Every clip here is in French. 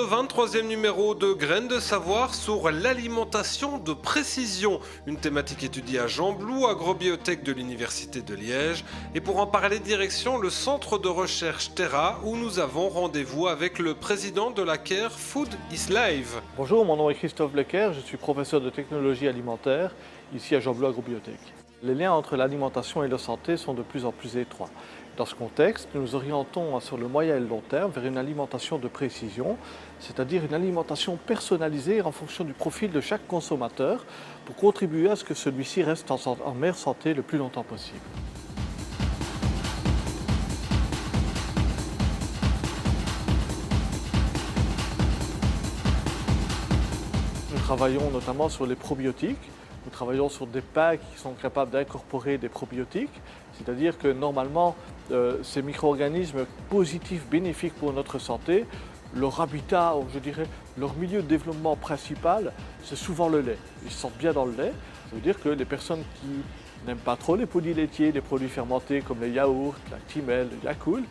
23e numéro de Graines de Savoir sur l'alimentation de précision, une thématique étudiée à Jean Blou, agrobiotech de l'Université de Liège. Et pour en parler, direction le centre de recherche Terra, où nous avons rendez-vous avec le président de la CARE Food is Live. Bonjour, mon nom est Christophe Lecaire, je suis professeur de technologie alimentaire ici à Jean Blou Agrobiotech. Les liens entre l'alimentation et la santé sont de plus en plus étroits. Dans ce contexte, nous nous orientons sur le moyen et le long terme vers une alimentation de précision, c'est-à-dire une alimentation personnalisée en fonction du profil de chaque consommateur pour contribuer à ce que celui-ci reste en meilleure santé le plus longtemps possible. Nous travaillons notamment sur les probiotiques. Nous travaillons sur des packs qui sont capables d'incorporer des probiotiques, c'est-à-dire que normalement, ces micro-organismes positifs, bénéfiques pour notre santé, leur habitat, je dirais, leur milieu de développement principal, c'est souvent le lait. Ils se sentent bien dans le lait. Ça veut dire que les personnes qui n'aiment pas trop les produits laitiers, les produits fermentés comme les yaourts, Lactimel, Yakult,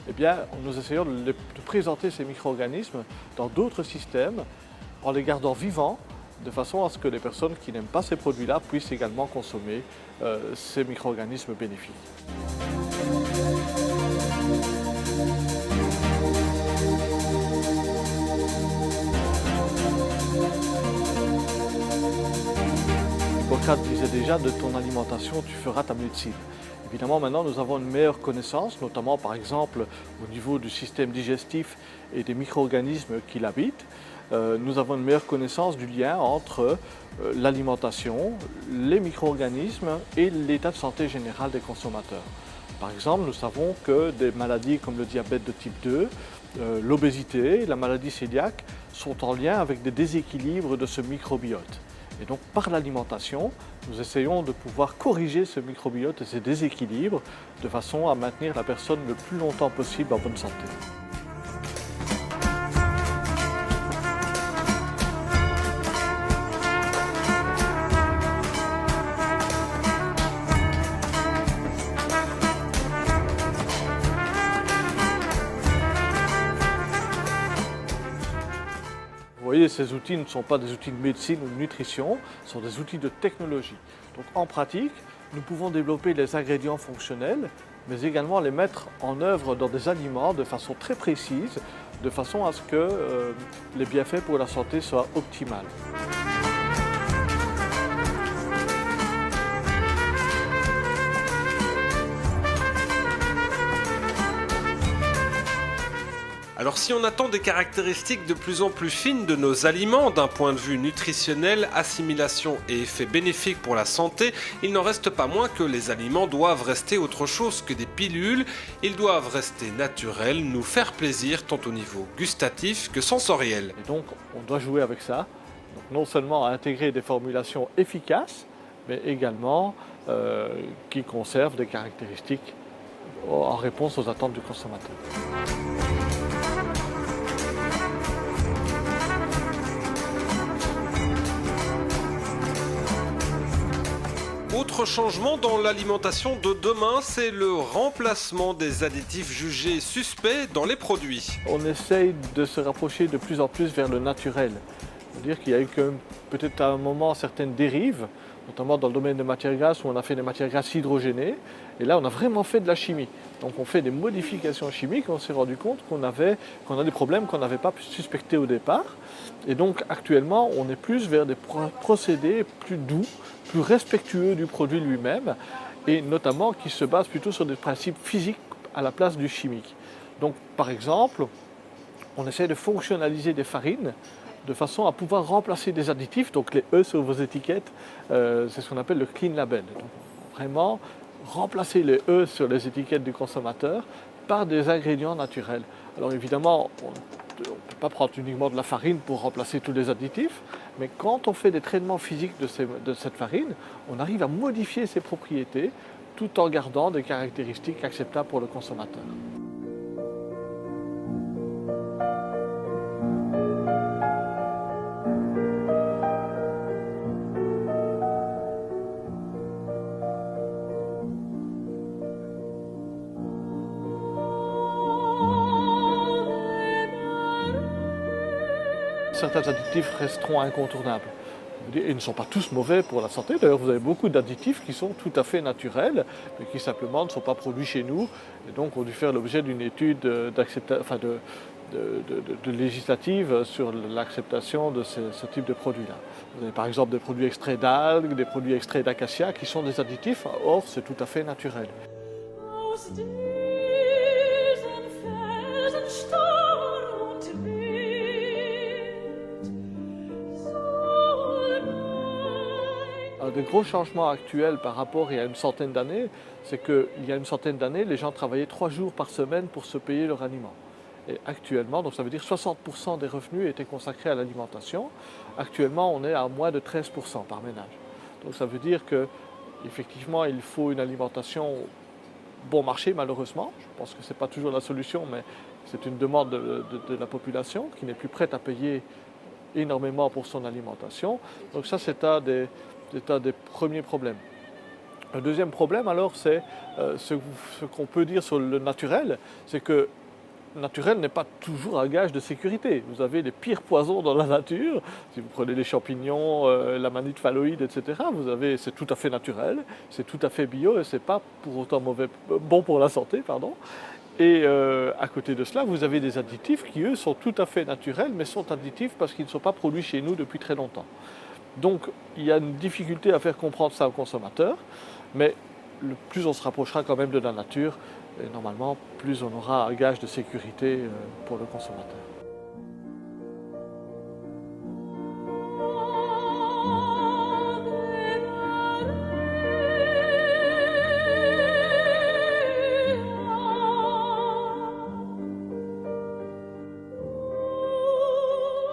eh bien, nous essayons de présenter ces micro-organismes dans d'autres systèmes en les gardant vivants, de façon à ce que les personnes qui n'aiment pas ces produits-là puissent également consommer ces micro-organismes bénéfiques. Hippocrate disait déjà, de ton alimentation, tu feras ta médecine. Évidemment, maintenant, nous avons une meilleure connaissance, notamment par exemple au niveau du système digestif et des micro-organismes qui l'habitent. Nous avons une meilleure connaissance du lien entre l'alimentation, les micro-organismes et l'état de santé général des consommateurs. Par exemple, nous savons que des maladies comme le diabète de type 2, l'obésité, la maladie cœliaque sont en lien avec des déséquilibres de ce microbiote. Et donc, par l'alimentation, nous essayons de pouvoir corriger ce microbiote et ces déséquilibres de façon à maintenir la personne le plus longtemps possible en bonne santé. Vous voyez, ces outils ne sont pas des outils de médecine ou de nutrition, ce sont des outils de technologie. Donc en pratique, nous pouvons développer les ingrédients fonctionnels, mais également les mettre en œuvre dans des aliments de façon très précise, de façon à ce que les bienfaits pour la santé soient optimaux. Alors si on attend des caractéristiques de plus en plus fines de nos aliments d'un point de vue nutritionnel, assimilation et effets bénéfiques pour la santé, il n'en reste pas moins que les aliments doivent rester autre chose que des pilules. Ils doivent rester naturels, nous faire plaisir tant au niveau gustatif que sensoriel. Et donc on doit jouer avec ça, donc non seulement à intégrer des formulations efficaces, mais également qui conservent des caractéristiques en réponse aux attentes du consommateur. Autre changement dans l'alimentation de demain, c'est le remplacement des additifs jugés suspects dans les produits. On essaye de se rapprocher de plus en plus vers le naturel. C'est-à-dire qu'il y a eu peut-être à un moment certaines dérives, notamment dans le domaine des matières grasses où on a fait des matières grasses hydrogénées. Et là, on a vraiment fait de la chimie. Donc on fait des modifications chimiques, on s'est rendu compte qu'on a des problèmes qu'on n'avait pas suspectés au départ. Et donc actuellement, on est plus vers des procédés plus doux, plus respectueux du produit lui-même, et notamment qui se basent plutôt sur des principes physiques à la place du chimique. Donc par exemple, on essaie de fonctionnaliser des farines de façon à pouvoir remplacer des additifs, donc les E sur vos étiquettes, c'est ce qu'on appelle le clean label. Donc, vraiment remplacer les E sur les étiquettes du consommateur par des ingrédients naturels. Alors évidemment, on ne peut pas prendre uniquement de la farine pour remplacer tous les additifs, mais quand on fait des traitements physiques de cette farine, on arrive à modifier ses propriétés tout en gardant des caractéristiques acceptables pour le consommateur. Certains additifs resteront incontournables. Ils ne sont pas tous mauvais pour la santé. D'ailleurs, vous avez beaucoup d'additifs qui sont tout à fait naturels, mais qui simplement ne sont pas produits chez nous, et donc ont dû faire l'objet d'une étude législative sur l'acceptation de ce type de produits-là. Vous avez par exemple des produits extraits d'algues, des produits extraits d'acacia, qui sont des additifs, or c'est tout à fait naturel. Un des gros changements actuels par rapport à il y a une centaine d'années, c'est qu'il y a une centaine d'années, les gens travaillaient 3 jours par semaine pour se payer leur aliment. Et actuellement, donc ça veut dire 60% des revenus étaient consacrés à l'alimentation. Actuellement, on est à moins de 13% par ménage. Donc ça veut dire qu'effectivement, il faut une alimentation bon marché, malheureusement. Je pense que ce n'est pas toujours la solution, mais c'est une demande de la population qui n'est plus prête à payer énormément pour son alimentation. Donc ça, c'est un des premiers problèmes. Le deuxième problème, alors, c'est ce qu'on peut dire sur le naturel, c'est que le naturel n'est pas toujours un gage de sécurité. Vous avez les pires poisons dans la nature. Si vous prenez les champignons, la manite phalloïde, etc., c'est tout à fait naturel, c'est tout à fait bio et ce n'est pas pour autant bon pour la santé, pardon. Et à côté de cela, vous avez des additifs qui, eux, sont tout à fait naturels, mais sont additifs parce qu'ils ne sont pas produits chez nous depuis très longtemps. Donc, il y a une difficulté à faire comprendre ça aux consommateurs, mais plus on se rapprochera quand même de la nature, et normalement, plus on aura un gage de sécurité pour le consommateur.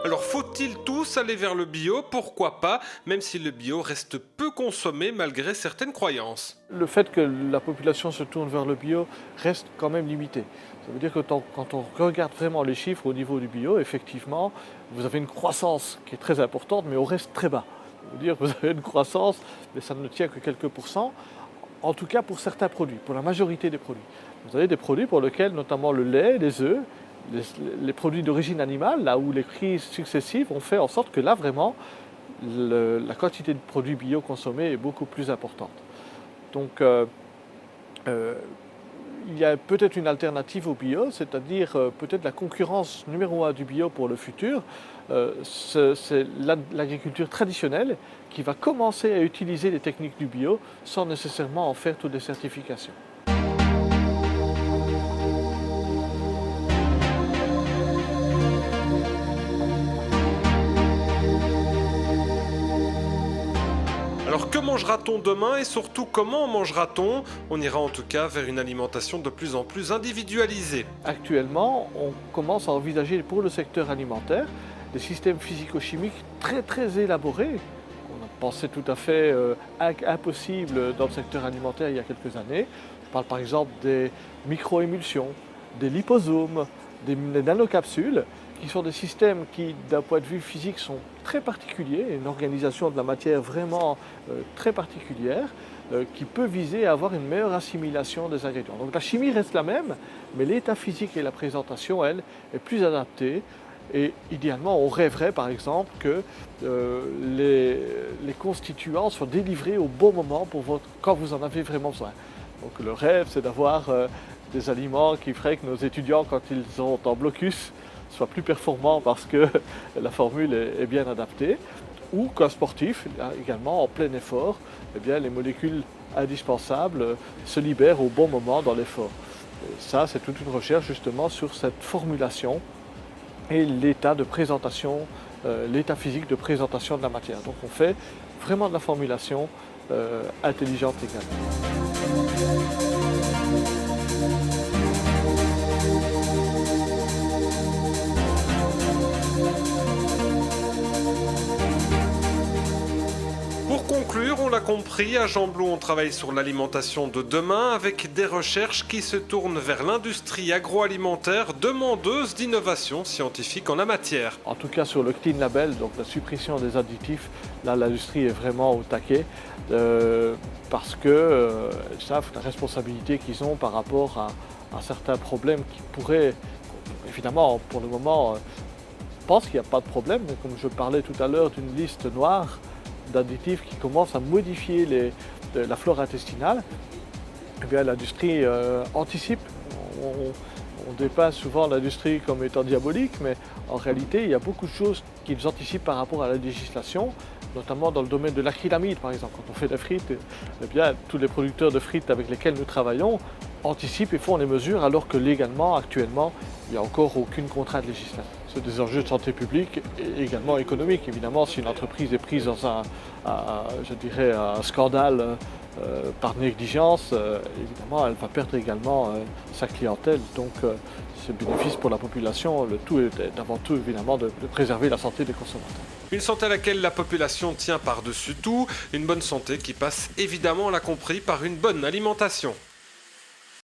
Alors faut-il tous aller vers le bio? Pourquoi pas, même si le bio reste peu consommé malgré certaines croyances. Le fait que la population se tourne vers le bio reste quand même limité. Ça veut dire que quand on regarde vraiment les chiffres au niveau du bio, effectivement, vous avez une croissance qui est très importante, mais on reste très bas. Ça veut dire que vous avez une croissance, mais ça ne tient que quelques pourcents, en tout cas pour certains produits, pour la majorité des produits. Vous avez des produits pour lesquels, notamment le lait, les œufs, les produits d'origine animale, là où les crises successives ont fait en sorte que là, vraiment, la quantité de produits bio consommés est beaucoup plus importante. Donc, il y a peut-être une alternative au bio, c'est-à-dire peut-être la concurrence numéro 1 du bio pour le futur, c'est l'agriculture traditionnelle qui va commencer à utiliser les techniques du bio sans nécessairement en faire toutes les certifications. Alors que mangera-t-on demain et surtout comment mangera-t-on? On ira en tout cas vers une alimentation de plus en plus individualisée. Actuellement, on commence à envisager pour le secteur alimentaire des systèmes physico-chimiques très très élaborés. On a pensé tout à fait impossible dans le secteur alimentaire il y a quelques années. Je parle par exemple des micro-émulsions, des liposomes, des nanocapsules, qui sont des systèmes qui, d'un point de vue physique, sont très particuliers, une organisation de la matière vraiment très particulière, qui peut viser à avoir une meilleure assimilation des ingrédients. Donc la chimie reste la même, mais l'état physique et la présentation, elle, est plus adaptée. Et idéalement, on rêverait par exemple que les constituants soient délivrés au bon moment quand vous en avez vraiment besoin. Donc le rêve, c'est d'avoir des aliments qui feraient que nos étudiants, quand ils sont en blocus, soient plus performants parce que la formule est bien adaptée, ou qu'un sportif, également en plein effort, eh bien, les molécules indispensables se libèrent au bon moment dans l'effort. Ça, c'est toute une recherche justement sur cette formulation et l'état de présentation, l'état physique de présentation de la matière. Donc on fait vraiment de la formulation intelligente également. Pour conclure, on l'a compris, à Gembloux, on travaille sur l'alimentation de demain avec des recherches qui se tournent vers l'industrie agroalimentaire demandeuse d'innovation scientifique en la matière. En tout cas sur le Clean Label, donc la suppression des additifs, là l'industrie est vraiment au taquet parce qu'ils savent la responsabilité qu'ils ont par rapport à certains problèmes qui pourraient, évidemment pour le moment, pense qu'il n'y a pas de problème, mais comme je parlais tout à l'heure d'une liste noire d'additifs qui commencent à modifier la flore intestinale, eh bien l'industrie anticipe. On dépeint souvent l'industrie comme étant diabolique, mais en réalité, il y a beaucoup de choses qu'ils anticipent par rapport à la législation, notamment dans le domaine de l'acrylamide, par exemple. Quand on fait des frites, eh bien, tous les producteurs de frites avec lesquels nous travaillons anticipent et font les mesures, alors que légalement, actuellement, il n'y a encore aucune contrainte législative. C'est des enjeux de santé publique et également économique. Évidemment, si une entreprise est prise dans un scandale par négligence, évidemment, elle va perdre également sa clientèle. Donc, c'est bénéfice pour la population. Le tout est avant tout, évidemment, de préserver la santé des consommateurs. Une santé à laquelle la population tient par-dessus tout, une bonne santé qui passe évidemment, on l'a compris, par une bonne alimentation.